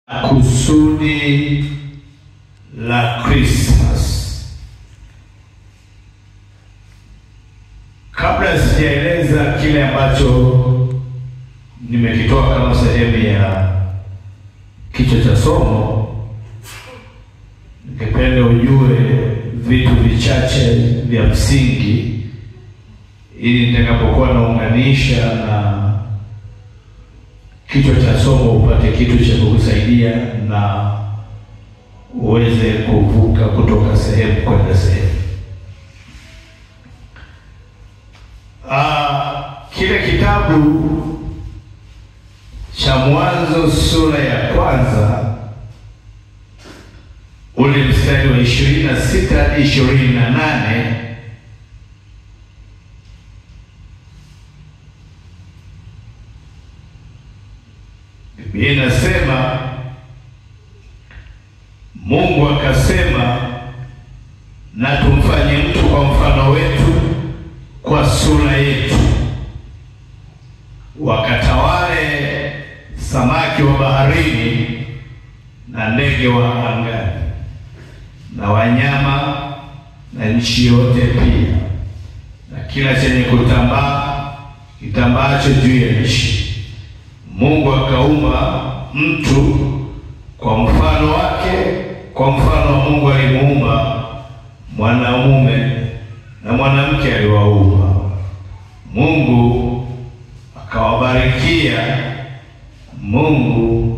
Kusudi la Christmas. Kabla sijaeleza kile ambacho nimekitoa kama sehemu ya kichwa cha somo, ningependa ujue vitu vichache vya msingi ili nitakapokuwa naunganisha na kichwa cha somo upate kitu cha kukusaidia na uweze kuvuka kutoka sehemu kwenda sehemu. Kile kitabu cha Mwanzo sura ya kwanza ule mstari wa 26 hadi 28 Biblia inasema, Mungu akasema, na tumfanye mtu kwa mfano wetu, kwa sura yetu, wakatawale samaki wa baharini na ndege wa angani na wanyama na nchi yote pia na kila chenye kutambaa kitambaacho juu ya nchi. Mungu akaumba mtu kwa mfano wake, kwa mfano wa Mungu alimuumba, mwanamume na mwanamke aliwaumba. Mungu akawabarikia. Mungu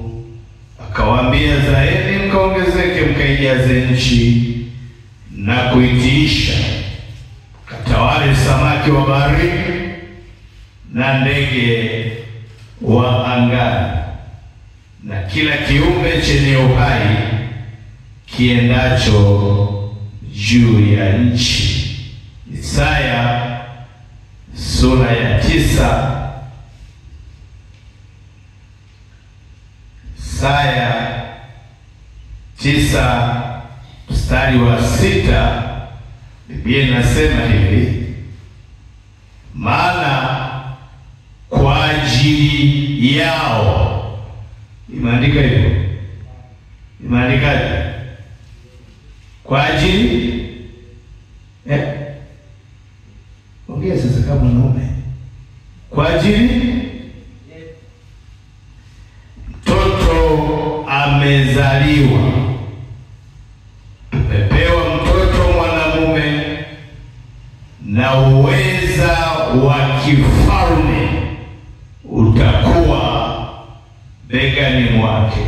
akawaambia, zaeni mkaongezeke, mkaijaze nchi na kuitiisha, katawale samaki wa baharini na ndege wa angani na kila kiumbe chenye uhai kiendacho juu ya nchi. Isaya sura ya 9. Isaya 9 mstari wa 6, Biblia inasema hivi, maana kwa ajili yao. Imeandika hivyo? Imeandikaje? Kwa ajili ongea sasa kama mwanaume. Kwa ajili mtoto amezaliwa, tumepewa mtoto mwanamume, na uweza wa kifalme utakuwa begani mwake,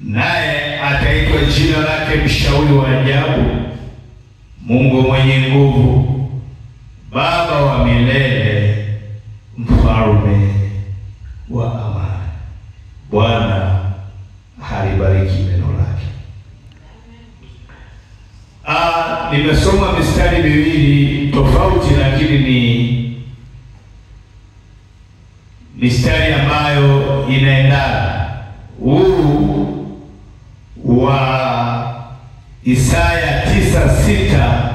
naye ataitwa jina lake Mshauri wa Ajabu, Mungu mwenye nguvu, Baba wa milele, Mfalme wa amani. Bwana halibariki neno lake. Nimesoma mistari miwili tofauti, lakini ni mistari ambayo inaendana. Huu wa Isaya 9:6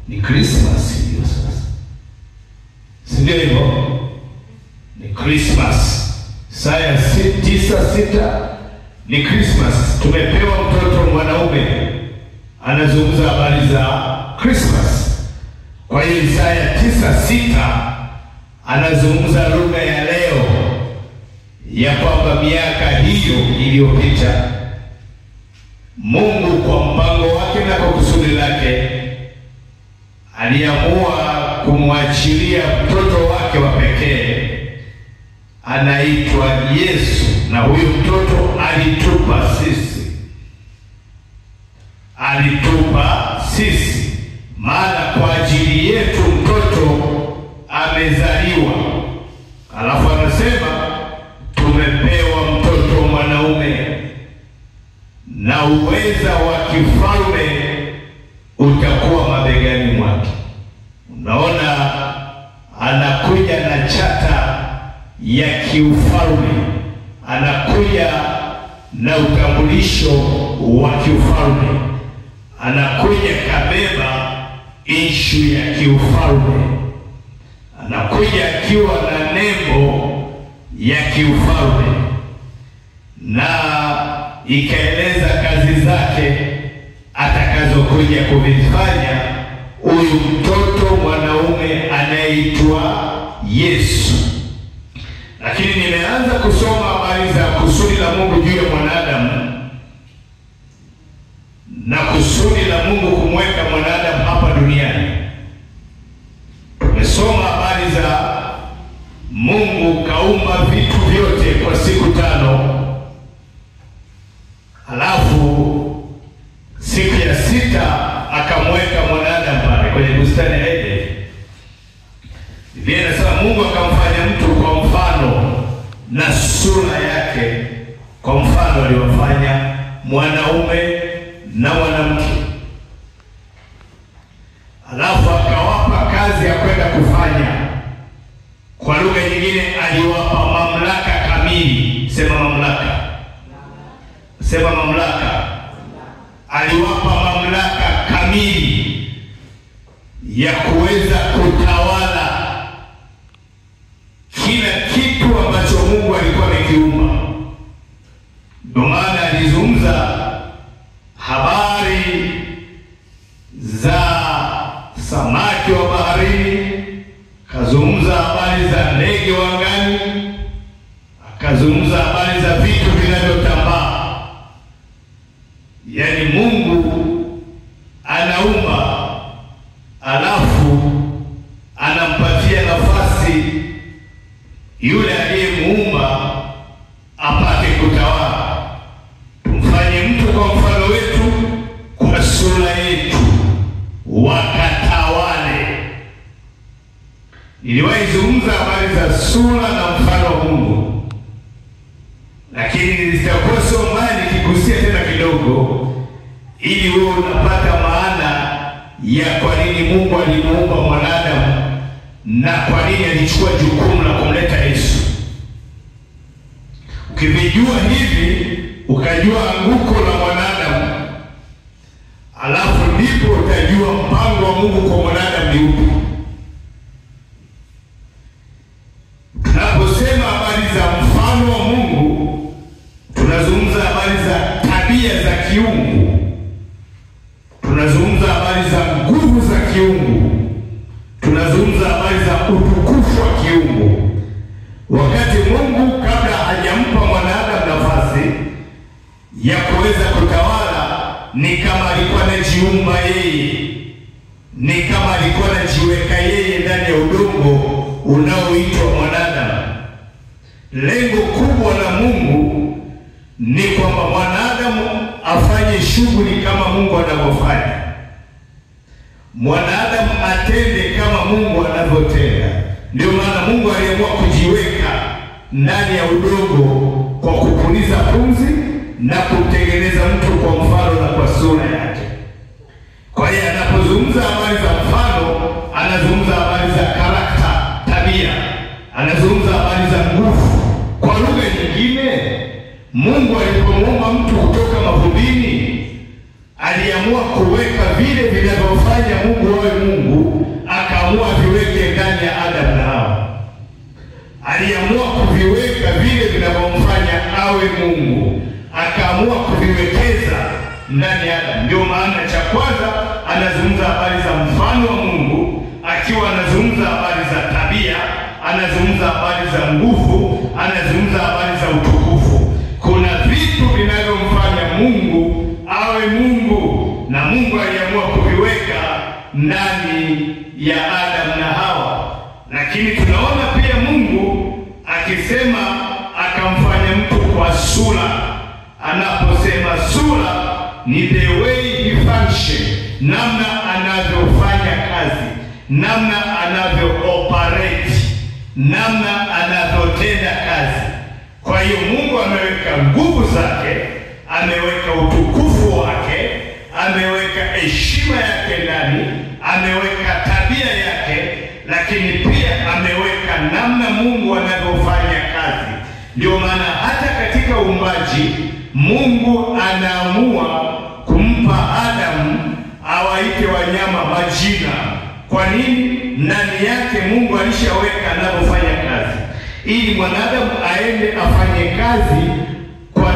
ni Christmas hiyo sasa. Si ndio hivyo? Ni Christmas. Isaya 9:6 ni Christmas. Tumepewa mtoto mwanaume, anazungumza habari za Christmas. Kwa hiyo Isaya 9:6 anazungumza lugha ya leo, ya kwamba miaka hiyo iliyopita Mungu kwa mpango wake na kwa kusudi lake aliamua kumwachilia mtoto wake wa pekee, anaitwa Yesu. Na huyo mtoto alitupa sisi, maana kwa ajili yetu mtoto amezaliwa. Alafu anasema tumepewa mtoto mwanaume, na uweza wa kifalme utakuwa mabegani mwake. Unaona, anakuja na chata ya kiufalme, anakuja na utambulisho wa kiufalme, anakuja kabeba ishu ya kiufalme, anakuja akiwa na nembo ya kiufalme, na ikaeleza kazi zake atakazokuja kuvifanya huyu mtoto mwanaume anayeitwa Yesu. Lakini nimeanza kusoma habari za kusudi la Mungu juu ya mwanadamu na kusudi la Mungu kumweka mwanadamu hapa duniani. Tumesoma habari za Mungu kaumba vitu vyote kwa siku 5. Halafu siku ya 6 akamweka mwanadamu pale kwenye bustani ya Eden. Biblia inasema Mungu akamfanya mtu kwa mfano na sura yake, kwa mfano aliwafanya mwanaume na mwanamke. Halafu akawapa kazi ya kwenda kufanya. Kwa lugha nyingine aliwapa mamlaka kamili. Sema mamlaka. Sema mamlaka. Aliwapa mamlaka kamili ya kuweza kutawala kila kitu ambacho Mungu alikuwa amekiumba. Ndio maana alizungumza habari za samaki wa baharini, akazungumza habari za ndege wa angani, akazungumza habari za vitu vinavyotambaa. Yaani Mungu anaumba, alafu anampatia nafasi yule aliyemuumba apate kutawala. Tumfanye mtu kwa mfano wetu, kwa sura yetu, wakatawale. Niliwahi zungumza habari za sura na mfano wa Mungu, lakini nilitakuwa sio mbaya nikigusia tena kidogo, ili wewe unapata maana ya kwa nini Mungu alimuumba mwanadamu na kwa nini alichukua jukumu la kumleta Yesu. Ukivijua hivi, ukajua anguko la mwanadamu, alafu ndipo utajua mpango wa Mungu kwa mwanadamu ni upi. Tunaposema habari za mfano wa Mungu, tunazungumza habari za tabia za kiungu, tunazungumza habari za nguvu za kiungu, tunazungumza habari za utukufu wa kiungu. Wakati Mungu kabla hajampa mwanadamu nafasi ya kuweza kutawala, ni kama alikuwa anajiumba yeye, ni kama alikuwa anajiweka yeye ndani ya udongo unaoitwa mwanadamu. Lengo kubwa la Mungu ni kwamba mwanadamu afanye shughuli kama Mungu anavyofanya, mwanadamu atende kama Mungu anavyotenda. Ndio maana Mungu aliamua kujiweka ndani ya udongo kwa kupuliza pumzi na kutengeneza mtu kwa mfano na kwa sura yake. Kwa hiyo anapozungumza habari za mfano, anazungumza habari za karakta, tabia, anazungumza habari za nguvu. Kwa lugha nyingine, Mungu alipomuumba mtu kutoka mavumbini, aliamua kuweka vile vinavyofanya Mungu awe Mungu, akaamua viweke ndani ya Adamu na Hawa. Aliamua kuviweka vile vinavyomfanya awe Mungu, akaamua kuviwekeza ndani ya Adamu. Ndio maana cha kwanza anazungumza habari za mfano wa Mungu, akiwa anazungumza habari za tabia, anazungumza habari za nguvu, anazungumza habari za utukufu. Kuna vitu vinavyomfanya Mungu awe Mungu, na Mungu aliamua kuviweka ndani ya Adamu na Hawa. Lakini tunaona pia Mungu akisema akamfanya mtu kwa sura. Anaposema sura, ni the way he function, namna anavyofanya kazi, namna anavyo operate, namna anavyotenda kazi. Kwa hiyo Mungu ameweka nguvu zake, ameweka utukufu wake, ameweka heshima yake ndani, ameweka tabia yake, lakini pia ameweka namna Mungu anavyofanya kazi. Ndio maana hata katika uumbaji Mungu anaamua kumpa Adamu awaite wanyama majina. Kwa nini? Ndani yake Mungu alishaweka anavyofanya kazi, ili mwanadamu aende afanye kazi kwa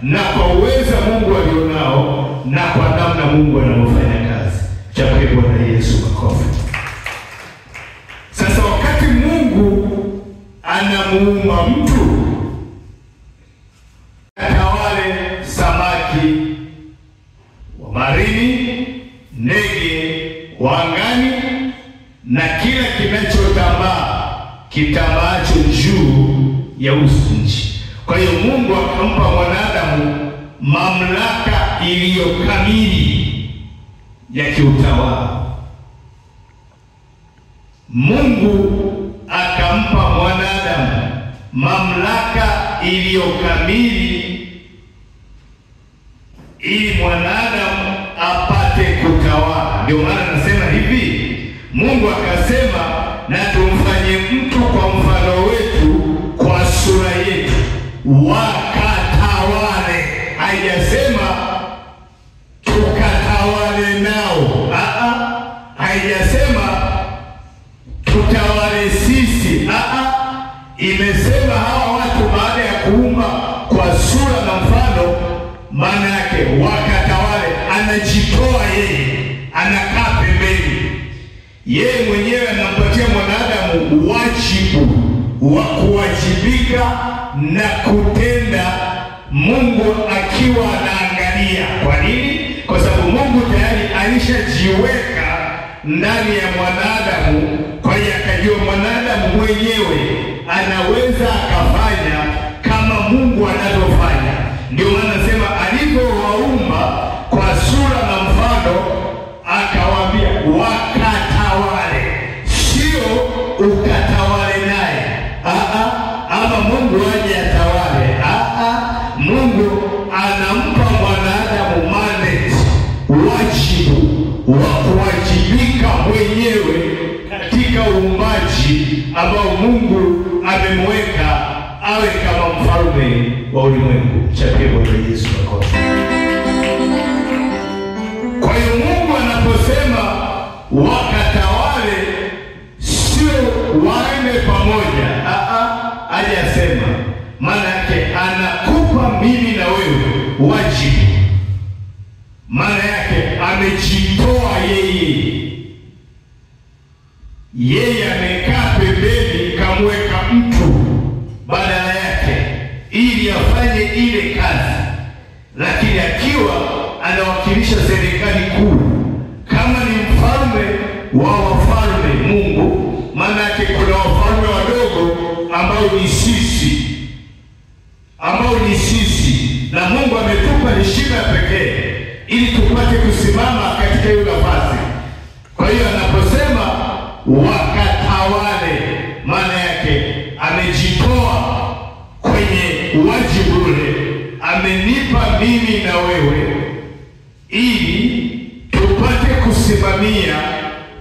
na kwa uweza Mungu alionao na kwa namna Mungu anavyofanya kazi. Chape Bwana Yesu makofi. Sasa wakati Mungu anamuumba mtu, atawale samaki wa baharini, ndege wa angani na kila kinachotambaa kitambaacho juu ya uso nchi. Kwa hiyo Mungu akampa mwanadamu mamlaka iliyo kamili ya kiutawala. Mungu akampa mwanadamu mamlaka iliyo kamili ili mwanadamu apate kutawala. Ndio maana nasema hivi, Mungu akasema na tumfanye mtu kwa mfano wetu, kwa sura yetu, wakatawale. Haijasema tukatawale nao. Haijasema tutawale sisi. Imesema hawa watu baada ya kuumba kwa sura na mfano, maana yake wakatawale. Anajitoa yeye, anakaa pembeni. Yeye mwenyewe anampatia mwanadamu wajibu wa kuwajibika na kutenda, Mungu akiwa anaangalia. Kwa nini? Kwa sababu Mungu tayari alishajiweka ndani ya mwanadamu. Kwa hiyo akajua mwanadamu mwenyewe anaweza akafanya kama Mungu anavyofanya. Ndio maana nasema alivyowaumba kwa sura na mfano, akawaambia wakatawale. Sio ukatawale naye, ama Mungu aje atawale. Mungu anampa mwanadamu mandate, wajibu wa kuwajibika mwenyewe katika uumbaji ambao Mungu amemweka awe kama mfalme wa ulimwengu. Chapie Bwana Yesu makofi. Kwa hiyo Mungu anaposema wakatawale, sio waende pamoja. Hajasema. Maana yake anakupa mimi na wewe wajibu. Maana yake amejitoa yeye. Yeye amekaa pembeni, kamweka mtu badala yake ili afanye ile kazi, lakini akiwa anawakilisha serikali kuu. Kama ni mfalme wa wafalme Mungu, maana yake kuna wafalme wadogo ambao ni sisi, na Mungu ametupa heshima pekee ili tupate kusimama katika hiyo nafasi. Kwa hiyo anaposema wakatawale, maana yake amejitoa kwenye wajibu ule, amenipa mimi na wewe ili tupate kusimamia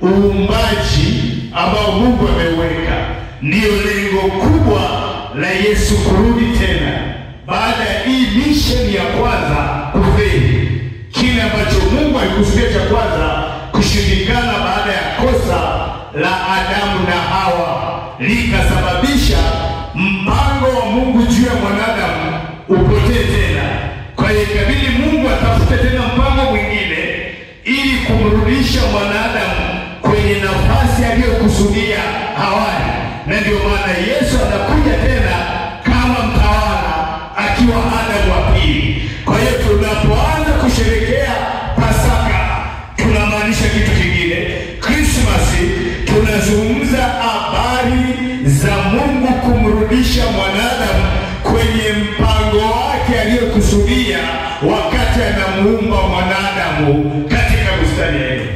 uumbaji ambao Mungu ameweka. Ndiyo lengo kubwa la Yesu kurudi tena baada ya hii mission ya kwanza kufeli. Kile ambacho Mungu alikusudia cha kwanza kushindikana baada ya kosa la Adamu na Hawa, likasababisha mpango wa Mungu juu ya mwanadamu upotee tena. Kwa hiyo ikabidi Mungu atafute tena mpango mwingine ili kumrudisha mwanadamu kwenye nafasi aliyokusudia awali. Na ndio maana Yesu anakuja tena kama mtawala akiwa Adamu wa pili. Kwa hiyo tunapoanza kusherehekea Pasaka, tunamaanisha kitu kingine. Krismasi tunazungumza habari za Mungu kumrudisha mwanadamu kwenye mpango wake aliyokusudia wakati anamuumba mwanadamu katika bustani ya Edeni.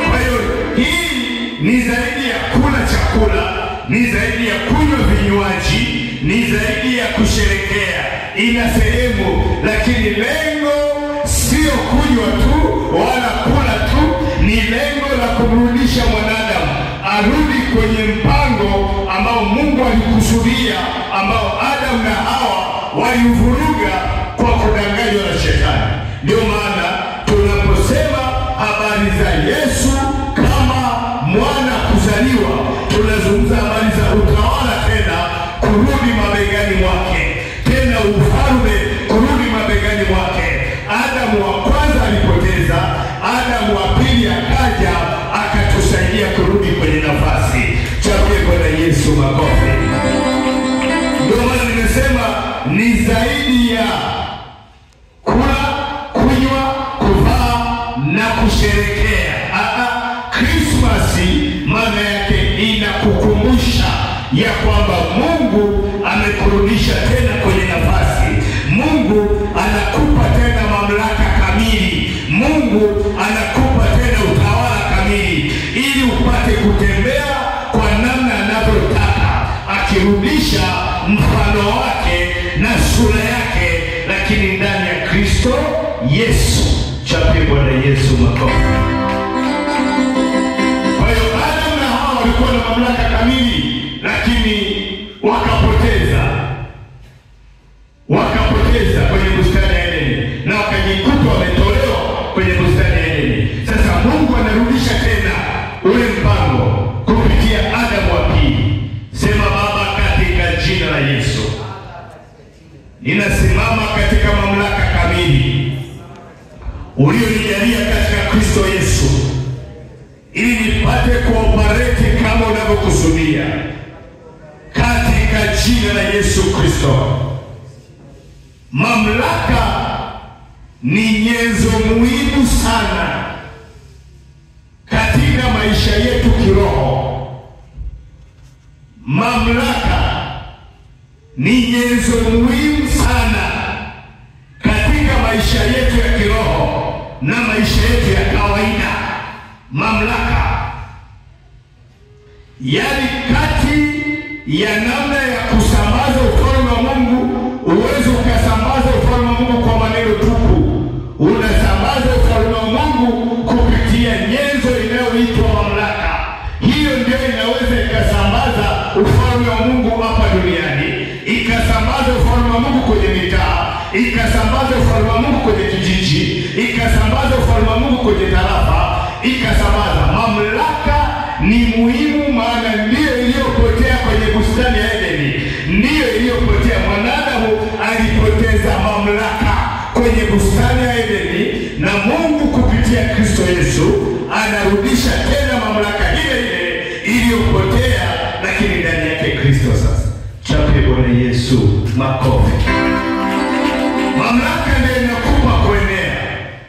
Kwa hiyo hii ni zaidi ya kula chakula, ni zaidi ya kunywa vinywaji, ni zaidi ya kusherekea. Ina sehemu, lakini lengo sio kunywa tu wala kula tu, ni lengo la kumrudisha mwanadamu arudi kwenye mpango ambao Mungu alikusudia, ambao Adamu na Hawa waliuvuruga kwa kudanganywa na Shetani. Ndio maana tunaposema habari za Yesu kama mwana kuzaliwa, tunazungumza habari za utawala tena kurudi mabegani mwake. Tena Adamu wa kwanza alipoteza, Adamu wa pili akaja akatusaidia kurudi kwenye nafasi. Chapie Bwana Yesu makofi. Ndio maana nimesema ni zaidi ya kula, kunywa, kuvaa na kusherekea. Krismasi maana yake inakukumbusha ya kwamba Mungu amekurudisha tena kwenye nafasi. Mungu anakupa tena mamlaka kamili. Mungu anakupa tena utawala kamili ili upate kutembea kwa namna anavyotaka, akirudisha mfano wake na sura yake, lakini ndani ya Kristo Yesu. Chapie Bwana Yesu makofi. Kwa hiyo Adamu na Hawa walikuwa na mamlaka kamili, lakini wakapoteza kwenye bustani ya Edeni, na wakajikuta wametolewa kwenye bustani ya Edeni. Sasa Mungu anarudisha tena ule mpango kupitia Adamu wa pili. Sema Baba, katika jina la Yesu, ninasimama katika mamlaka kamili ulionijalia katika Kristo Yesu, ili nipate kuoperate kama unavyokusudia katika jina la Yesu Kristo. Mamlaka ni nyenzo muhimu sana katika maisha yetu kiroho. Mamlaka ni nyenzo muhimu sana katika maisha yetu ya kiroho na maisha yetu ya kawaida. Mamlaka, yaani kati ya namna ya kusambaza ufalme wa Mungu, uwezo ukasambaza ufalme wa Mungu kwa maneno tupu. Unasambaza ufalme wa Mungu kupitia nyenzo inayoitwa mamlaka. Hiyo ndio inaweza ikasambaza ufalme wa Mungu hapa duniani, ikasambaza ufalme wa Mungu kwenye mitaa, ikasambaza ufalme wa Mungu kwenye kijiji, ikasambaza ufalme wa Mungu kwenye tarafa, ikasambaza. Mamlaka ni muhimu, maana ndiyo iliyopotea kwenye bustani ya Edeni, ndiyo iliyopotea. Mwanadamu alipoteza mamlaka kwenye bustani ya Edeni, na Mungu kupitia Kristo Yesu anarudisha tena mamlaka ile ile iliyopotea, lakini ndani yake Kristo. Sasa chape Bwana Yesu makofi. Mamlaka ndiyo inakupa kuenea,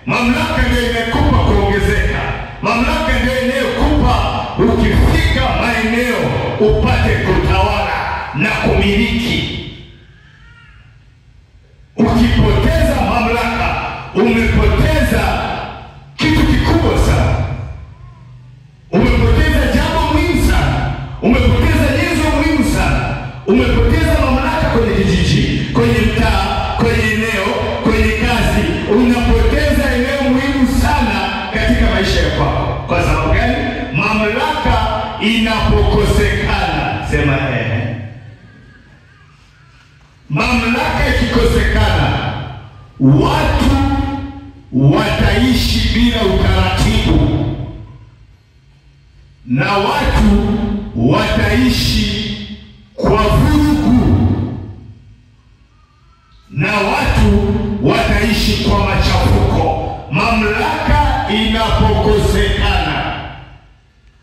mamlaka ndiyo inakupa kuongezeka, mamlaka ndiyo inayokupa ukifika maeneo upate kutawala na kumiliki. Ukipoteza mamlaka, umepoteza kitu kikubwa sana. Umepoteza jambo muhimu sana. Umepoteza nyenzo muhimu sana. Umepoteza mamlaka kwenye kijiji, kwenye mtaa, kwenye eneo, kwenye kazi. Unapoteza eneo muhimu sana katika maisha yako. Kwa sababu gani? Mamlaka inapokosekana. Sema mamlaka ikikosekana, watu wataishi bila utaratibu, na watu wataishi kwa vurugu, na watu wataishi kwa machafuko. Mamlaka inapokosekana,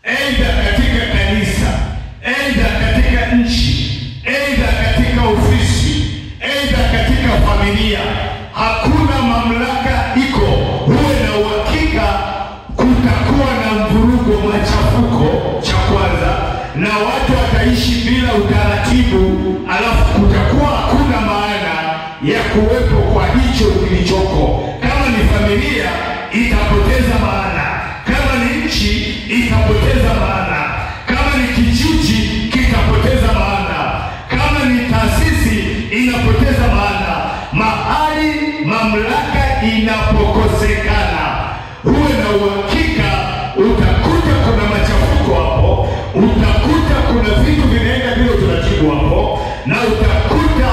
aidha katika kanisa, aidha katika nchi, aidha katika ofisi, aidha katika familia, hakuna mamlaka iko, huwe na uhakika kutakuwa na mvurugo, machafuko, cha kwanza, na watu wataishi bila utaratibu, alafu kutakuwa hakuna maana ya kuwepo kwa hicho kilichoko. Kama ni familia, itapoteza maana. Kama ni nchi, itapoteza maana. Kama ni kijiji, kitapoteza maana. Kama ni taasisi, inapoteza maana. Mahali mamlaka inapokosekana, huwe na uhakika utakuta kuna machafuko hapo, utakuta kuna vitu vinaenda bila utaratibu hapo, na utakuta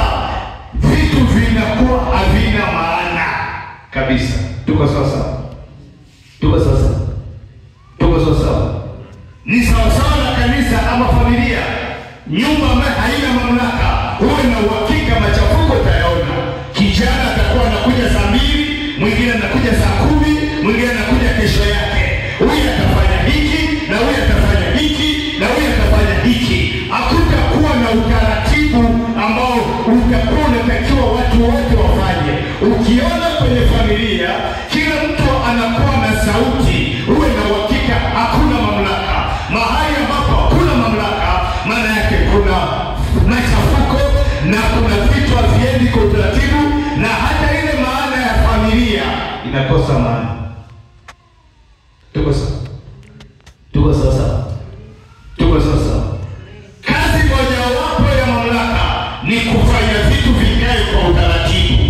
vitu vinakuwa havina maana kabisa. Tuko sasa? Tuko sasa? Tuko sasa? Ni sawasawa na kanisa ama familia. Nyumba ambayo haina mamlaka, huwe na uhakika machafuko utayaona. Kijana atakuwa anakuja saa 2, mwingine anakuja utaratibu ambao utakuwa unatakiwa watu wote wafanye. Ukiona kwenye familia kila mtu anakuwa na sauti, uwe na uhakika hakuna mamlaka. Mahali ambapo hakuna mamlaka, maana yake kuna machafuko na kuna vitu haviendi kwa utaratibu, na hata ile maana ya familia inakosa maana. Tuko sawa? Tuko sawa? Tuko sawa? Kazi mojawapo ya mamlaka ni kufanya vitu vikae kwa utaratibu,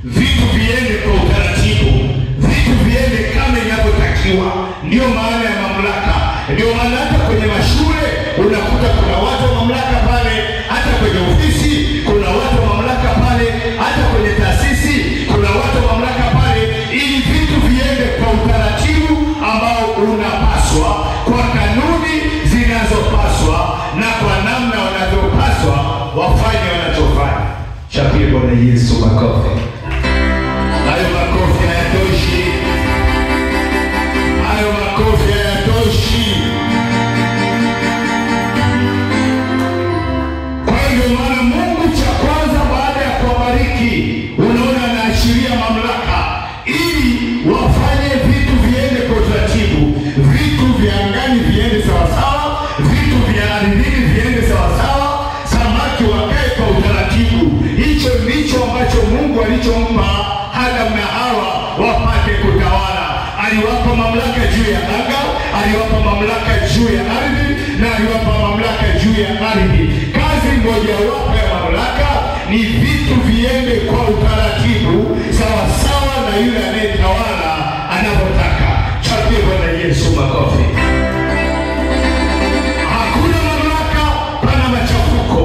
vitu viende kwa utaratibu, vitu viende kama inavyotakiwa. Ndio maana ya mamlaka. Ndio maana hata kwenye mashule unakuta kuna watu wa mamlaka pale, hata kwenye ofisi kuna watu wa mamlaka pale, hata kwenye taasisi kuna watu wa mamlaka pale, ili vitu viende kwa utaratibu ambao unapaswa, kwa kanuni zinazopaswa, na kwa namna wanavyopaswa wafanye wanachofanya. Chapie Bwana Yesu makofi. Hayo makofi hayatoshi. Hayo makofi hayatoshi. Kwa hiyo maana Mungu cha kwanza baada ya kuwabariki, unaona anaashiria mamlaka, ili wafanye vitu viende kwa utaratibu, vitu vya angani viende sawasawa, vitu vya ardhini viende sawasawa, samaki wakae kwa utaratibu. Hicho ndicho ambacho Mungu alichompa Adamu na Hawa wapate kutawala. Aliwapa mamlaka juu ya anga, aliwapa mamlaka juu ya ardhi, na aliwapa mamlaka juu ya ardhi. Kazi mojawapo ya mamlaka ni vitu viende kwa utaratibu sawasawa na yule anayetawala anavyotaka. Chapie Bwana Yesu makofi. Hakuna mamlaka pana machafuko.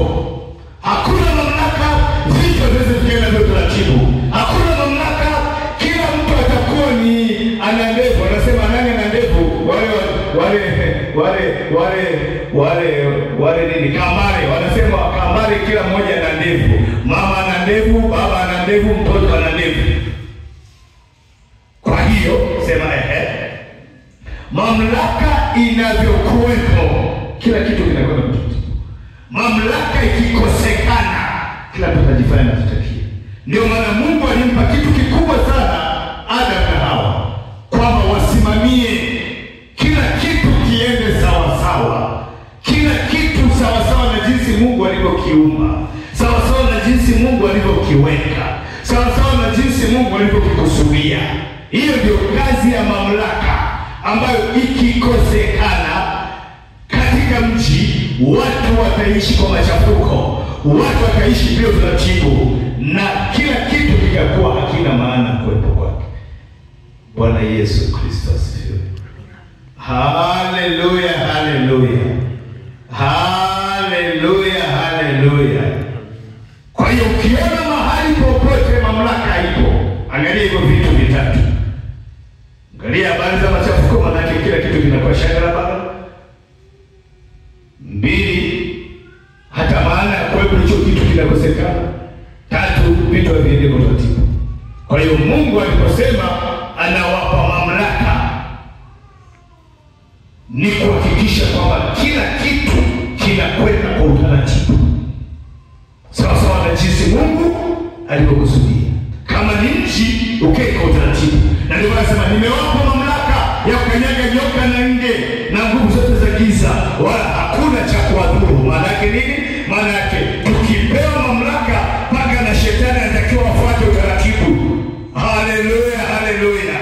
Hakuna mamlaka vitu viweze kuenda kwa utaratibu. Hakuna mamlaka kila mtu atakuwa ni ana ndevu. Anasema nani ana ndevu? Wale nini? Kambare. Wanasema kambare kila mmoja ana ndevu. Mama ana ndevu, baba ana ndevu, mtoto ana ndevu. Kwa hiyo sema mamlaka inavyokuwepo, kila kitu kinakwenda kwa utaratibu. Mamlaka ikikosekana, kila mtu atajifanya anachotaka. Ndio maana Mungu alimpa kitu kikubwa sana Adamu na Hawa, kwamba wasimamie kila kitu kiende sawa sawa, kila kitu sawa sawa na jinsi Mungu alivyokiumba, sawa sawa na jinsi Mungu alivyokiweka, sawa sawa na jinsi Mungu alivyokikusudia. Hiyo ndio kazi ya mamlaka, ambayo ikikosekana katika mji, watu wataishi kwa machafuko, watu wataishi bila utaratibu, na kila kitu kikakuwa hakina maana kuwepo kwake. Bwana Yesu Kristo asifiwe. Haleluya, haleluya. Haleluya, haleluya. Kwa hiyo ukiona mahali popote mamlaka ipo, angalia hivyo vitu vitatu. Angalia habari za machafuko, maana kila kitu kinakuwa shagala baba. 2, hata maana ya kuwepo hicho kitu kinakosekana. 3, vitu haviende kwa utaratibu. Kwa hiyo Mungu aliposema anawapa mamlaka, ni kuhakikisha kwamba kila kitu kinakwenda kwa utaratibu sawa sawa na jinsi Mungu alivyokusudia. Kama ni nchi, ukae kwa utaratibu. Na ndio anasema nimewapa mamlaka ya kukanyaga nyoka na nge na nguvu zote za giza, wala hakuna cha kuwadhuru. Maana yake nini? Maana yake tukipewa mamlaka, paka na shetani anatakiwa afuate utaratibu. Haleluya, haleluya.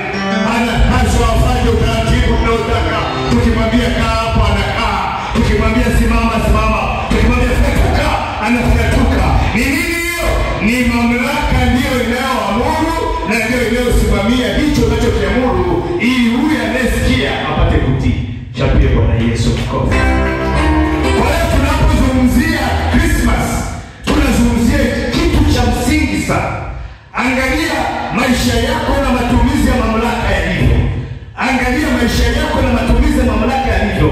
Anapaswa afuate utaratibu tunaotaka. Tukimwambia kaa hapo anakaa, tukimwambia simama simama, tukimwambia fatuka anafatuka. Ni nini hiyo? Ni mamlaka ndiyo inayoamuru na ndiyo inayosimamia hicho unachokiamuru, ili huyu anayesikia apate kutii. Chapie Bwana Yesu makofi. Kwa hiyo tunapozungumzia Christmas, tunazungumzia kitu cha msingi sana. Angalia maisha yako na matumizi ya mamlaka yalivyo. Angalia maisha yako na matumizi ya mamlaka yalivyo.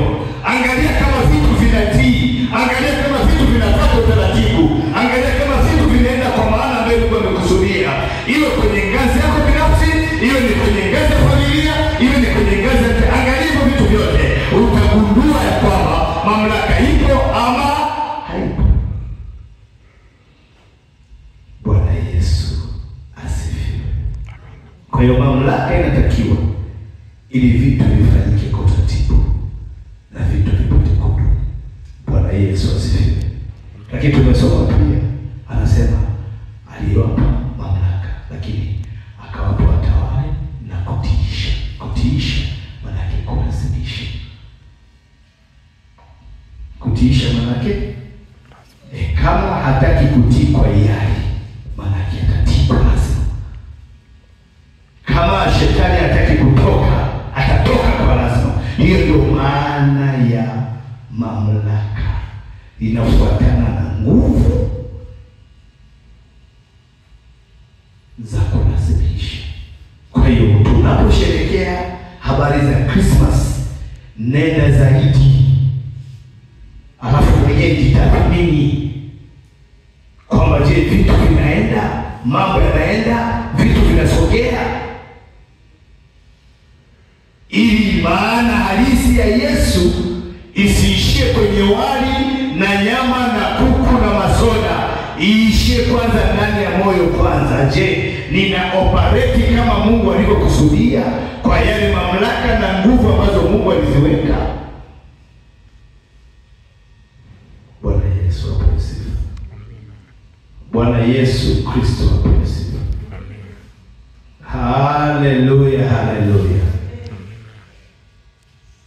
Angalia kama vitu vinatii. Angalia kama vitu vinafuata utaratibu. Angalia kama vitu vinaenda kwa maana ambayo Mungu amekusudia. Iwe kwenye ngazi yako binafsi, iwe ni kwenye ngazi ya familia, iwe ni kwenye ngazi ya... Angalia hivyo vitu vyote, utagundua ya kwamba mamlaka ipo ama haipo. Kwa hiyo mamlaka inatakiwa ili vitu vifanyike kwa utaratibu na vitu vipate kudumu. Bwana Yesu asifiwe. Lakini tumesoma pia anasema aliwapa mamlaka, lakini akawapa watawale na kutiisha. Kutiisha maana yake kulazimisha. Kutiisha maana yake kama hataki kutii kwa hiari, maana yake atatii kwa lazima. Kama shetani hataki kutoka, atatoka kwa lazima. Hiyo ndio maana ya mamlaka, inafuatana na nguvu za kulazimisha. Kwa hiyo tunaposherehekea habari za Christmas, nenda zaidi, alafu mwenyewe jitathmini kwamba je, vitu vinaenda, mambo yanaenda, vitu vinasogea, ili maana halisi ya Yesu isiishie kwenye wali na nyama na kuku na masoda, iishie kwanza ndani ya moyo kwanza. Je, nina operate kama Mungu alivyokusudia kwa yale mamlaka na nguvu ambazo Mungu aliziweka? Bwana Yesu asifiwe. Bwana Yesu Kristo asifiwe. Haleluya, haleluya.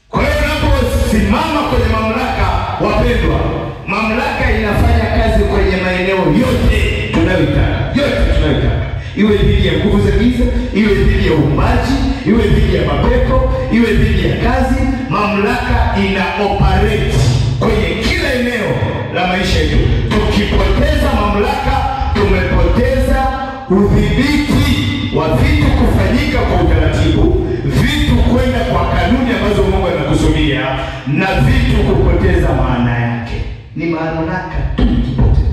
Kwa hiyo unaposimama kwenye mamlaka, wapendwa, mamlaka inafanya kazi kwenye maeneo yote tunayotaka. Yote tunayotaka. Iwe dhidi ya nguvu za giza, iwe dhidi ya umaji, iwe dhidi ya mapepo, iwe dhidi ya kazi, mamlaka ina operate kwenye kila eneo la maisha yetu. Tukipoteza mamlaka, tumepoteza udhibiti wa vitu kufanyika kwa utaratibu, vitu kwenda kwa kanuni ambazo Mungu anakusudia, na vitu kupoteza maana yake. Ni mamlaka tu ikipoteza.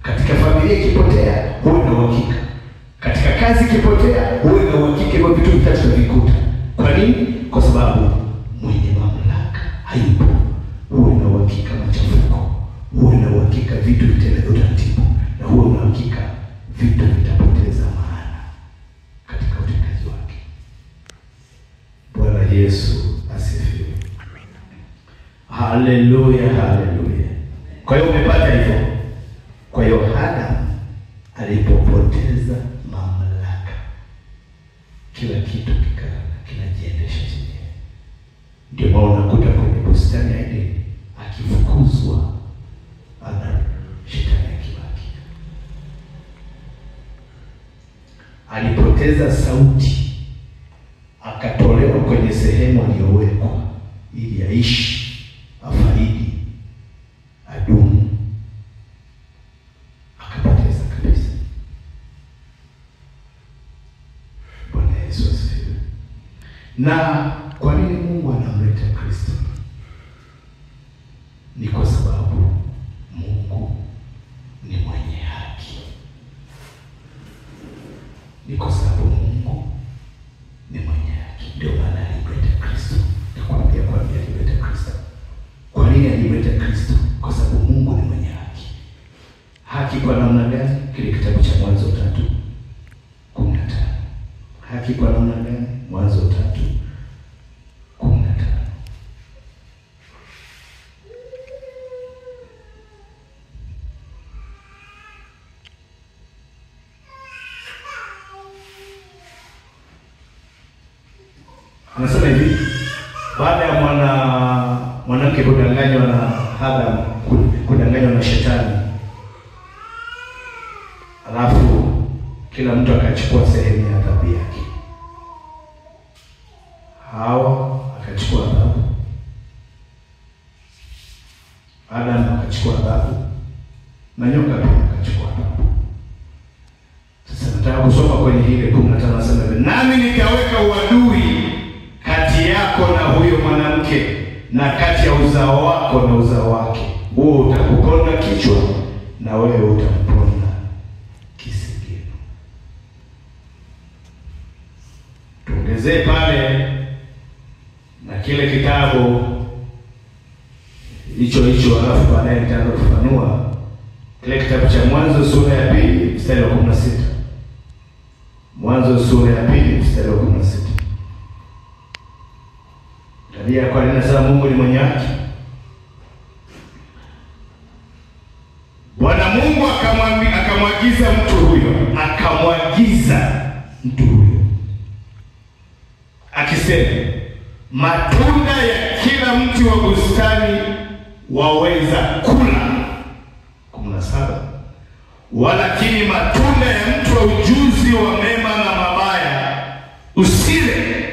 Katika familia ikipotea, huwe na uhakika. Katika kazi ikipotea, huwe na uhakika kwa vitu vitatu vikuta. Kwa nini? Kwa sababu mwenye mamlaka hayupo. Huwe na uhakika machafuko, huwe na uhakika vitu vitenda utaratibu, na huwe na uhakika vitu vitapoteza maana katika utendaji wake. Bwana Yesu asifiwe. Haleluya, haleluya. Kwa hiyo umepata hivyo. Kwa hiyo Adamu alipopoteza mamlaka, kila kitu kinajiendesha chenyewe. Ndio maana unakuta kwenye bustani ya Edeni akifukuzwa Adamu, shetani akibaki. Alipoteza sauti, akatolewa kwenye sehemu aliyowekwa ili aishi, afaidi, adumu, akapoteza kabisa. Bwana Yesu asifiwe. Na kwa nini Mungu anamleta Kristo? Ni kwa sababu Mungu ni mwenye haki. Ni kwa sababu Mungu ni mwenye haki. Ndio maana alimleta Kristo. Nakwambia alimleta Kristo. Kwa nini alimleta Kristo? Kwa sababu Mungu ni mwenye haki. Haki kwa namna gani? Kile kitabu cha Mwanzo 3:15. Haki kwa namna gani? Mwanzo 3:15. Anasema hivi, baada ya mwanamke kudanganywa na Adamu, kudanganywa na shetani, alafu kila mtu akachukua sehemu ya adhabu yake. Hawa akachukua adhabu, Adamu akachukua adhabu, na nyoka pia akachukua adhabu. Sasa nataka kusoma kwenye ile 15, anasema, nami nitaweka uadui kati yako na huyo mwanamke, na kati ya uzao wako na uzao wake. Huo utakuponda kichwa, na wewe utamponda kisigino. Tuongezee pale na kile kitabu hicho, alafu baadaye nitaanza kufanua kile kitabu cha Mwanzo sura ya 2 mstari wa 16. Mwanzo sura ya 2 mstari wa 16. Tabia kwa nini nasema Mungu ni mwenye haki? Bwana Mungu akamwagiza mtu huyo akisema, matunda ya kila mti wa bustani waweza kula. 17. Walakini matunda ya mti wa ujuzi wa mema na mabaya usile,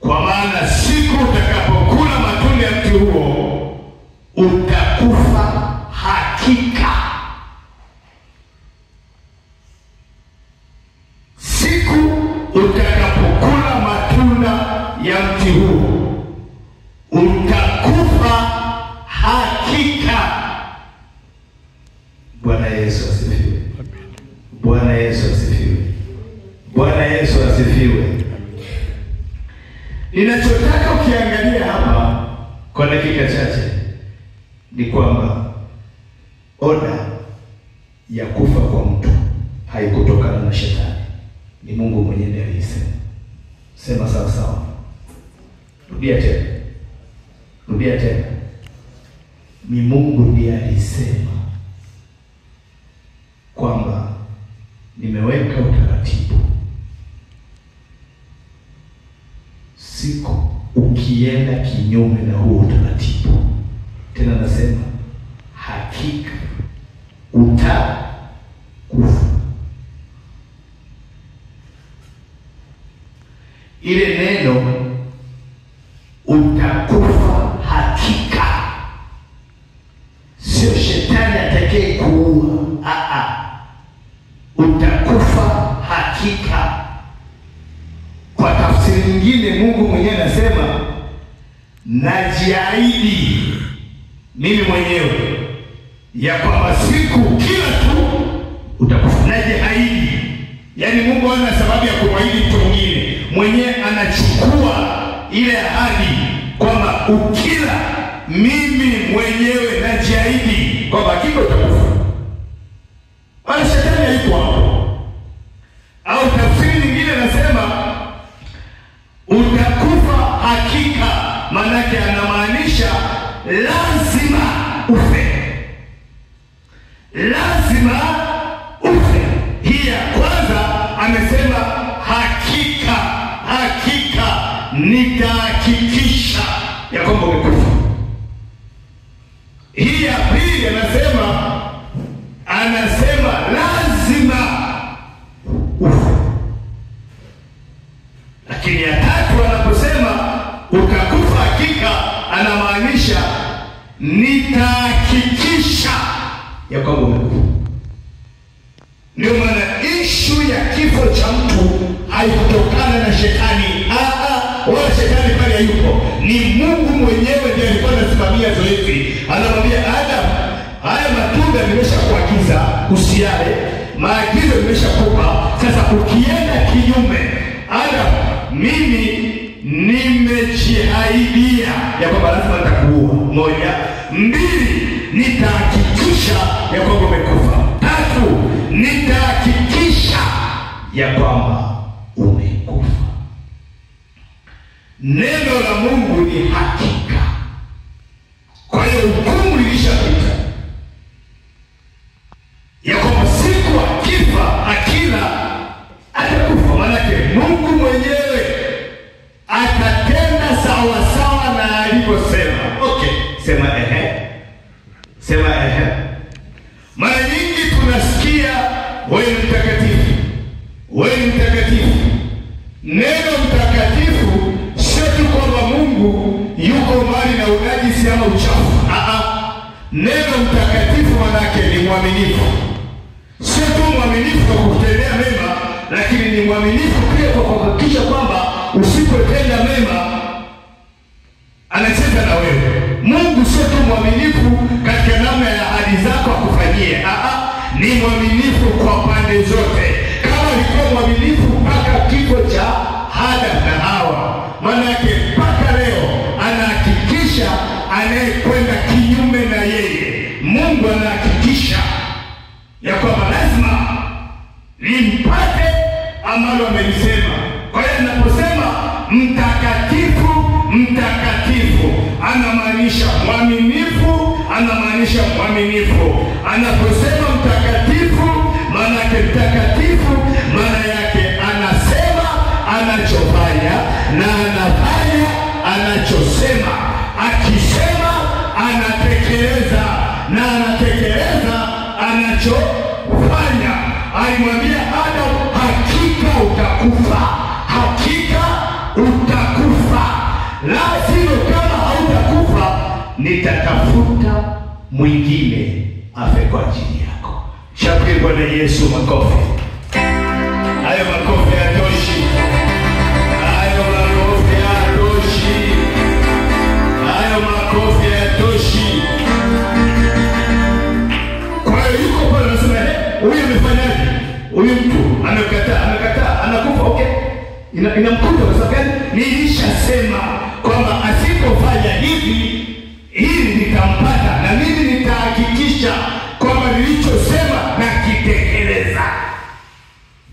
kwa maana siku utakapokula matunda ya mti huo utakufa hakika. Siku utakapokula matunda ya mti huo utakufa hakika. Bwana Yesu asifiwe. Bwana Yesu asifiwe. Bwana Yesu asifiwe. Ninachotaka ukiangalia hapa kwa dakika chache ni kwamba oda ya kufa kwa mtu haikutokana na shetani. Ni Mungu mwenyewe ndiye alisema. Sema sawa sawa. Rudia tena. Ni Mungu ndiye alisema kwamba nimeweka utaratibu, siku ukienda kinyume na huo utaratibu, tena nasema hakika utakufa. Ile neno utakufa hakika sio shetani atakaye kuua. Utakufa hakika. Kwa tafsiri nyingine, Mungu mwenyewe anasema najiahidi mimi mwenyewe ya kwamba siku kila tu utakufa. Najiahidi. Yaani Mungu hana sababu ya kumwahidi mtu mwingine. Mwenyewe anachukua ile ahadi kwamba ukila, mimi mwenyewe najiahidi kwamba hakika utakufa. Wala shetani hayuko hapo. Au tafsiri nyingine nasema utakufa hakika, manake anamaanisha lazima ufe. Lazima ufe. Hii ya kwanza amesema hakika nitahakikisha ya kwamba umekufa. Hii ya pili anasema lazima ufe. Lakini ya tatu anaposema utakufa hakika, anamaanisha nitahakikisha ya kwamba umekufa. Ndio maana issue ya kifo cha mtu haikutokana na shetani. Wala shetani pale hayupo. Ni Mungu mwenyewe ndiye alikuwa anasimamia zoezi. Anamwambia Adam, haya matunda nimeshakuagiza usiale. Maagizo nimeshakupa. Sasa ukienda kinyume, Adam, mimi nimejiahidia ya kwamba lazima nitakuua. 1, 2, nitahakikisha ya kwamba umekufa. 3, nitahakikisha ya kwamba umekufa. Neno la Mungu ni hakika. Kwa hiyo hukumu ilishapita ya kwamba siku akifa akila atakufa. Manake Mungu mwenyewe atatenda sawa sawa na alivyosema. Okay, sema ehe. Mara nyingi tunasikia wewe ni mtakatifu, wewe ni mtakatifu. Neno mtakatifu sio tu kwamba Mungu yuko mbali na unajisi ama uchafu. Neno mtakatifu manake ni mwaminifu. Sio tu mwaminifu kwa kutendea mema, lakini ni mwaminifu pia kwa kuhakikisha kwamba usipotenda mema anacheza na wewe. Mungu sio tu mwaminifu katika namna ya ahadi zako akufanyie. Ni mwaminifu kwa pande zote. Kama alikuwa mwaminifu mpaka kifo cha Adam na Hawa, maana yake mpaka leo anahakikisha anayekwenda kinyume na yeye, Mungu anahakikisha ya kwamba lazima limpate ambalo amelisema. Kwa hiyo ninaposema mtakatifu, mtakatifu, anamaanisha mwaminifu, anamaanisha mwaminifu. Anaposema mtakatifu, maana yake mtakatifu, maana yake anasema anachofanya na anafanya anachosema. Akisema anatekeleza na anatekeleza anachofanya. Alimwambia Adam, hakika utakufa, hakika utakufa, la sivyo kama hautakufa nitatafuta mwingine afe kwa ajili yako. Shangwe Bwana Yesu makofi. Hayo makofi hayatoshi. Hayo makofi hayatoshi. Hayo makofi hayatoshi. Kwa hiyo yuko pale anasema, huyu amefanyaje? Huyu mtu amekataa, anakufa. Okay. Inamkuta kwa sababu gani? Nilishasema kwamba asipofanya hivi, hili nitampata, na mimi nitahakikisha kwamba nilichosema nakitekeleza.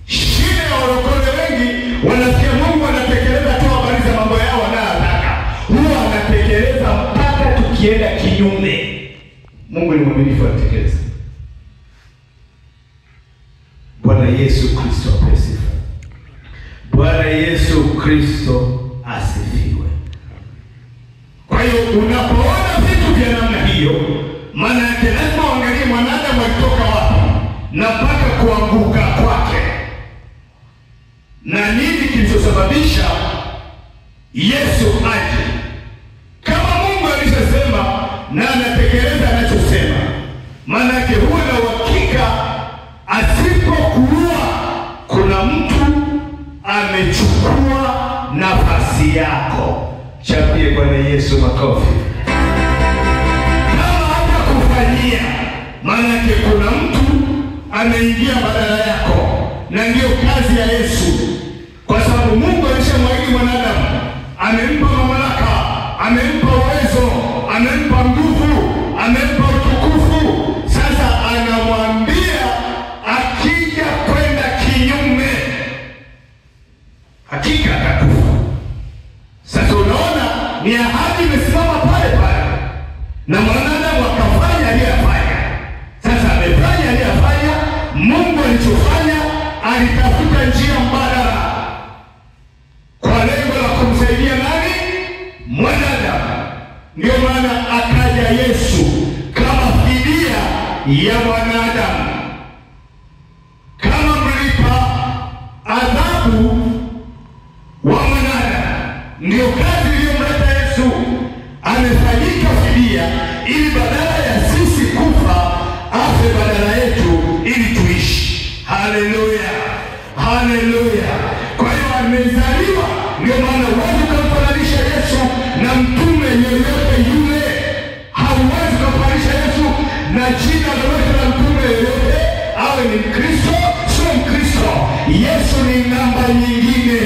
Shida ya walokole wengi, wanasikia Mungu anatekeleza tu habari za mambo yao wanayotaka. Huwa anatekeleza mpaka tukienda kinyume. Mungu ni mwaminifu, anatekeleza. Bwana Yesu Kristo asifiwe. Bwana Yesu Kristo asifiwe. Kwa hiyo unapoona vitu vya namna hiyo, maana yake lazima uangalie mwanadamu alitoka wapi na mpaka kuanguka kwake, na nini kilichosababisha Yesu aje. Kama Mungu alishasema na anatekeleza anachosema, maana yake huwa na uhakika asipokuwa kuna mtu amechukua nafasi yako. Chapie Bwana Yesu makofi. Kama hata kufanyia, maana yake kuna mtu ameingia badala yako, na ndio kazi ya Yesu. Kwa sababu Mungu alishamwahidi mwanadamu, amempa mamlaka, amempa uwezo, amempa nguvu, amempa utukufu. Sasa anamwambia akija kwenda kinyume, hakika atakufa. Sasa unaona ni ahadi imesimama pale pale, na mwanadamu akafanya aliyofanya. Sasa amefanya aliyofanya. Mungu alichofanya, alitafuta njia mbadala kwa lengo la kumsaidia nani? Mwanadamu. Ndio maana akaja Yesu kama fidia ya mwanadamu, kama mlipa adhabu wa mwanadamu. Ndio kazi iliyomleta Yesu. Amefanyika fidia ili badala ya sisi kufa, afe badala yetu ili tuishi. Haleluya, haleluya. Kwa hiyo amezaliwa. Ndio maana huwezi kumfananisha Yesu na mtume yeyote yule. Hauwezi kumfananisha Yesu na jina lolote la mtume yeyote, awe ni Mkristo sio Mkristo. Yesu ni namba nyingine.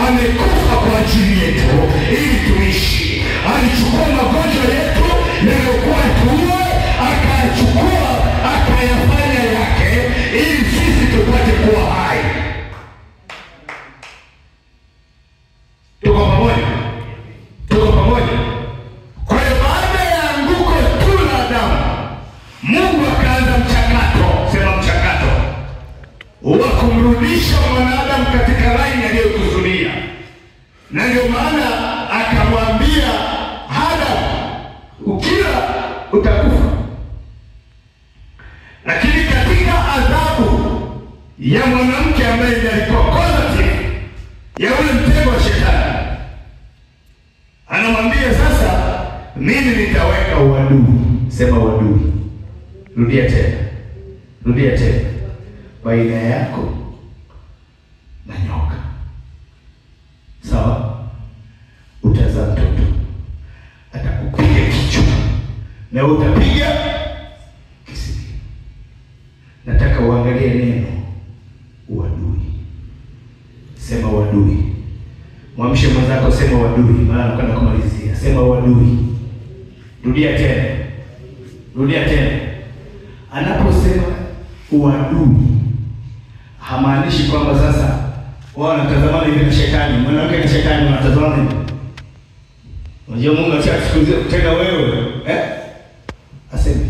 Amekufa kwa ajili yetu ili tuishi. Alichukua magonjwa yetu yaliyokuwa tuue, akayachukua akayafanya yake ili sisi tupate kuwa hai. Tuko pamoja? Tuko pamoja? Kwa hiyo baada ya anguko tu la Adamu, Mungu akaanza mchakato, sema mchakato, wa kumrudisha mwanadamu katika laini aliyokusudia. Na ndio maana akamwambia Adamu, ukila utakufa. Lakini katika adhabu ya mwanamke ambaye alikuwa positive ya ule mtego wa shetani, anamwambia sasa, mimi nitaweka uadui. Sema uadui. Rudia tena. Rudia tena. Baina yako na nyoka. Sawa? Utazaa mtoto, atakupiga kichwa na utapiga kisiki. Nataka uangalie neno uadui. Sema uadui. Mwamshe mwenzako, sema uadui, maana nakwenda kumalizia. Sema uadui. Rudia tena. Rudia tena. Anaposema uadui, hamaanishi kwamba sasa wao wanatazamana hivi na shetani, mwanamke na shetani wanatazamana hivi. Unajua Mungu atachukuzia tena wewe, aseme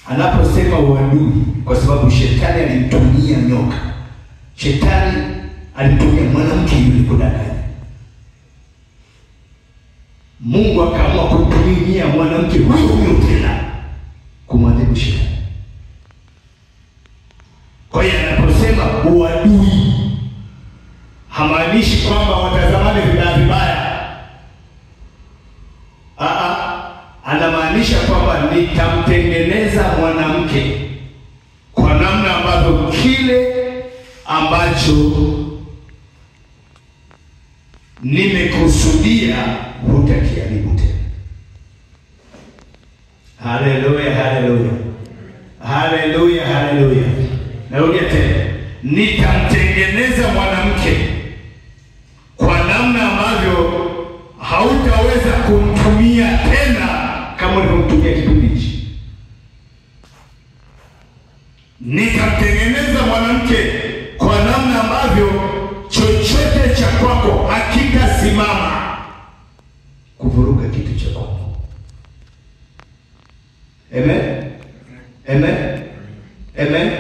anaposema uadui, kwa sababu shetani alimtumia nyoka. Shetani alimtumia mwanamke yule kudanganya. Mungu akaamua kutumia mwanamke huyo tena kumwadhibu shetani. Kwa hiyo anaposema uadui, hamaanishi kwamba watazamane vibaya. Anamaanisha kwamba nitamtengeneza mwanamke kwa namna ambavyo kile ambacho nimekusudia hutakiharibu tena. Haleluya, haleluya. Haleluya, haleluya. Narudia tena. Nitamtengeneza mwanamke kwa namna ambavyo hautaweza kumtumia tena kama ulivyomtumia kipindi hichi. Nitamtengeneza mwanamke kwa namna ambavyo chochote cha kwako hakitasimama kuvuruga kitu cha kwako. Amen. Amen. Amen.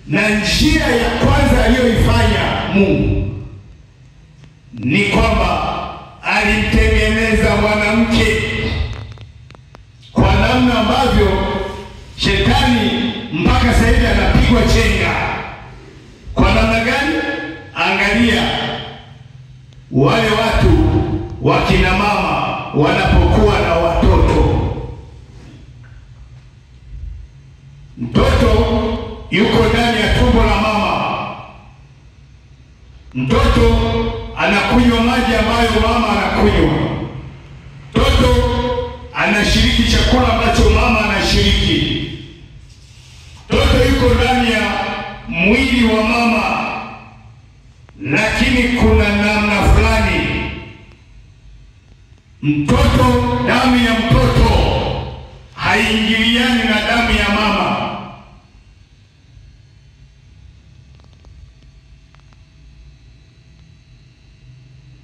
Na njia ya kwanza aliyoifanya Mungu ni kwamba alimtengeneza mwanamke kwa namna ambavyo shetani mpaka sasa hivi anapigwa chenga. Kwa namna gani? Angalia wale watu wakina mama wanapokuwa na watoto. Mtoto yuko ndani ya tumbo la mama. Mtoto anakunywa maji ambayo mama anakunywa. Mtoto anashiriki chakula ambacho mama anashiriki. Mtoto yuko ndani ya mwili wa mama, lakini kuna namna fulani mtoto, damu ya mtoto haingiliani na damu ya mama.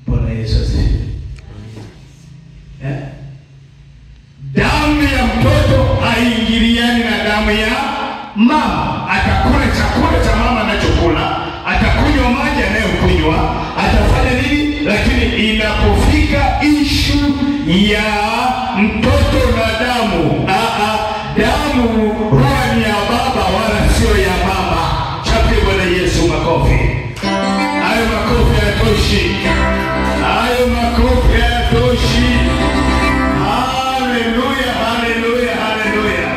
Bwana Yesu asifiwe. Damu ya mtoto haingiliani na damu ya mama. Atakula chakula cha mama anachokula, atakunywa maji anayokunywa, atafanya nini? Lakini inapofika ishu ya mtoto na damu, damu huwa ni ya baba wala sio ya mama. Chapie Bwana Yesu makofi. Hayo makofi hayatoshi. Hayo makofi hayatoshi. Haleluya, haleluya, haleluya.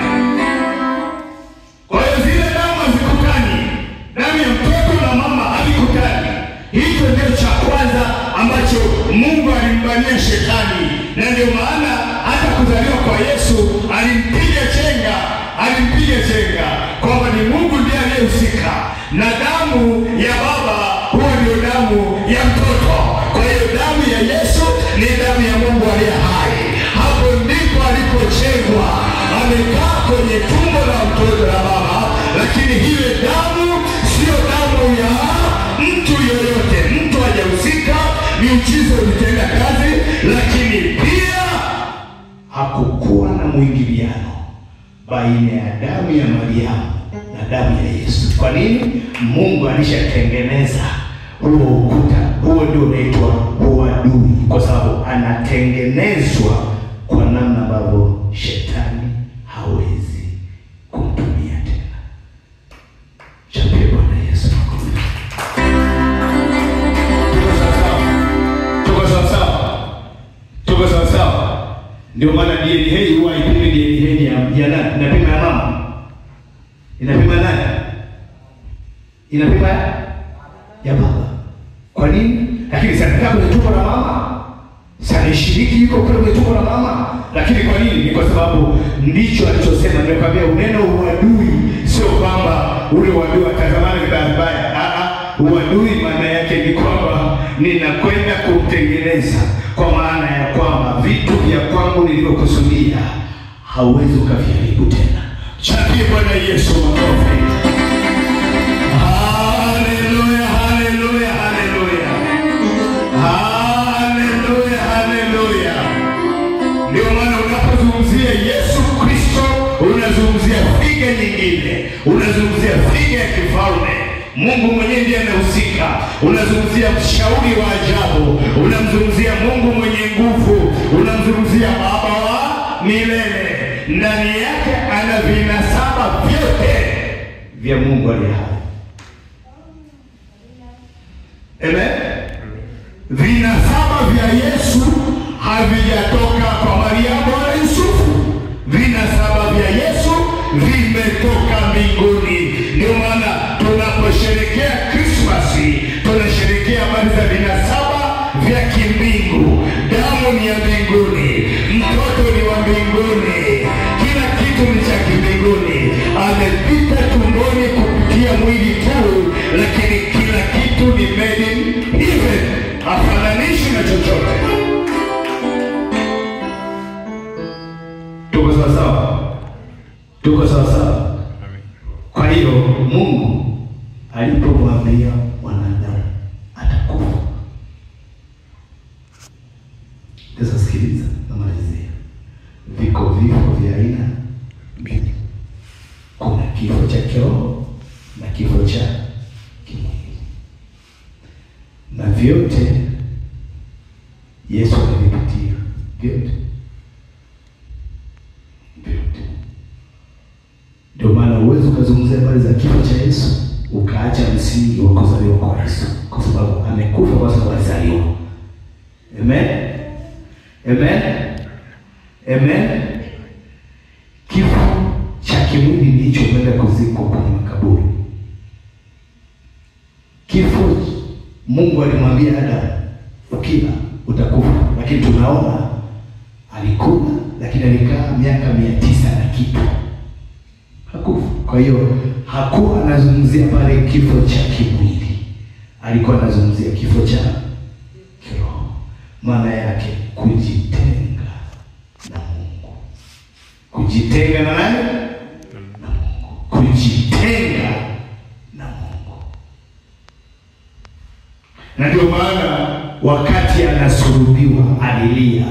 Kwa hiyo zile damu hazikutani. Damu ya mtoto na mama hazikutani. Hicho ndio cha kwanza ambacho Mungu alimbania shetani. Na ndio maana hata kuzaliwa kwa Yesu alimpiga chenga. Kwamba ni Mungu ndiye aliyehusika. Na damu ya baba huwa ndio damu ya mtoto. Kwa hiyo damu ya Yesu ni damu ya Mungu aliye hai. Hapo ndipo alipochengwa. Amekaa kwenye tumbo la mtoto la baba, lakini hiyo damu sio damu ya mtu yoyote. Mtu hajahusika, miujiza ulitenda kazi, lakini pia hakukuwa na mwingiliano baina ya damu ya Mariamu na damu ya Yesu. Kwa nini? Mungu alishatengeneza huo ukuta. Huo ndio unaitwa uadui, kwa sababu anatengenezwa kwa namna ambavyo shetani hawezi kumtumia tena. Chapie Bwana Yesu. Tuko sawa. Ndio maana DNA huwa haipimi DNA ya nani? Inapima ya mama. Inapima nani? Inapima ya baba. Kwa nini? Lakini sasa kwenye tumbo la mama, sasa shiriki yuko kwenye tumbo la mama. Lakini kwa nini? Ni kwa sababu ndicho alichosema. Nimekwambia uneno uadui sio kwamba ule uadui atazamani vibaya. Uadui maana yake ni kwamba ninakwenda kumtengeneza, kwa maana ya kwamba vitu vya kwangu nilivyokusudia hauwezi ukaviharibu tena. Chapie Bwana Yesu makofi. Haleluya. nyingine. Unazungumzia figa ya kifalme, Mungu mwenyewe ndiye anahusika. Unazungumzia mshauri wa ajabu, unamzungumzia Mungu mwenye nguvu, unamzungumzia Baba wa milele. Ndani yake ana vinasaba vyote vya Mungu aliye hai. Amen. Vinasaba vya Yesu havijatoka kwa Mariamu wala Yusufu. Vinasaba vya Yesu vimetoka mbinguni. Ndio maana tunaposherehekea Krismasi tunasherehekea habari za vinasaba vya kimbingu. Damu ni ya mbinguni, mtoto ni wa mbinguni, kila kitu ni cha kimbinguni. Amepita tumboni kupitia mwili tu, lakini kila kitu ni made in heaven. Hafananishi na chochote. Tuko sawa sawa? Tuko sawa sawa? Kwa hiyo Mungu alipomwambia mwanadamu atakufa. Sasa sikiliza na malizia. Viko vifo vya aina mbili. Kuna kifo cha kiroho na kifo cha kimwili. Na vyote Yesu alivipitia. Vyote. Ndio maana uwezo ukazungumzia habari za kifo cha Yesu ukaacha msingi wa kuzaliwa kwa Yesu, kwa sababu amekufa kwa sababu alizaliwa. Amen. Amen. Amen. Kifo cha kimwili ndicho kwenda kuzikwa kwenye makaburi. Kifo Mungu alimwambia Adamu, ukila utakufa, lakini tunaona alikula, lakini alikaa miaka 900 na kitu. Hakufa. Kwa hiyo hakuwa anazungumzia pale kifo cha kimwili, alikuwa anazungumzia kifo cha kiroho. Maana yake kujitenga na Mungu. Kujitenga na nani? Na Mungu. Kujitenga na Mungu. Na ndio maana wakati anasulubiwa alilia,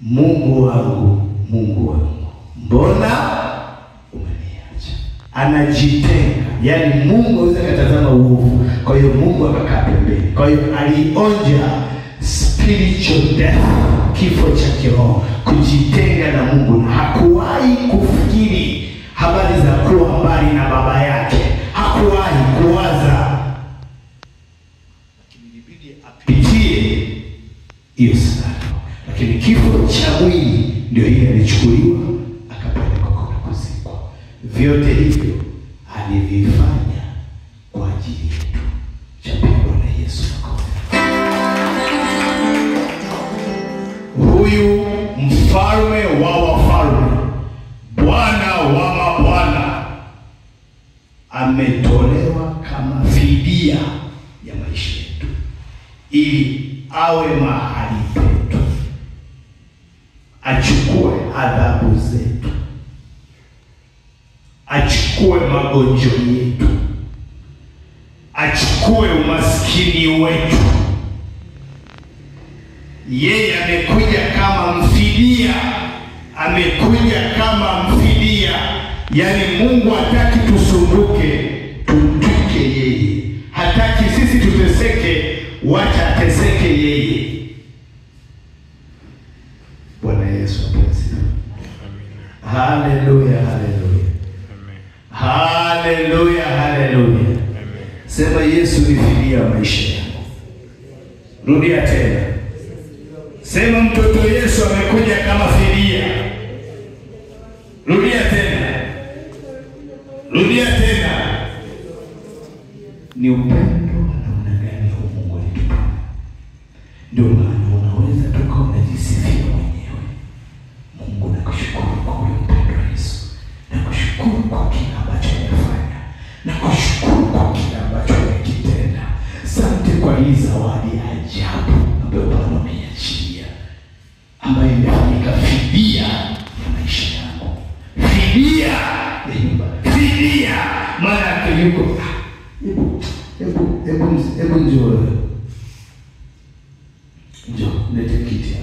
Mungu wangu, Mungu wangu, mbona umeniacha? Anajitenga. Yaani Mungu hawezi kutazama uovu. Kwa hiyo Mungu akakaa pembeni. Kwa hiyo alionja spiritual death, kifo cha kiroho, kujitenga na Mungu. Hakuwahi kufikiri habari za kuwa mbali na baba yake. Hakuwahi kuwaza. Ilibidi apitie hiyo sana. Lakini kifo cha mwili ndio ile alichukuliwa akapelekwa kwa kuzikwa. Vyote hivyo alivifanya kwa ajili yetu. Chapendo na Yesu. Huyu mfalme wa wafalme, Bwana wa mabwana, ametolewa kama fidia ya maisha yetu, ili awe mahali petu, achukue adhabu zetu, achukue magonjwa yetu, achukue umaskini wetu. Yeye amekuja kama mfidia, amekuja kama mfidia. Yaani Mungu hataki tusumbuke, tumtuke yeye. Hataki sisi tuteseke, wacha ateseke yeye. Bwana Yesu asifiwe. Haleluya, haleluya. Haleluya, haleluya. Sema Yesu ni fidia maisha yangu. Rudia tena. Sema mtoto Yesu amekuja kama fidia. Rudia tena. Rudia tena. Ni upendo na namna gani Mungu alitupa. Ndio maana unaweza toka unajisifia mwenyewe. Mungu nakushukuru kwa upendo wa Yesu. Nakushukuru kwa kile ambacho umefanya. Nakushukuru kwa kile ambacho umekitenda. Asante kwa hii zawadi ya ajabu ambayo Bwana umeiachilia, ambayo imefanyika fidia ya maisha yangu, fidia ya nyumba, fidia. Maana yuko hebu njoo lete kiti.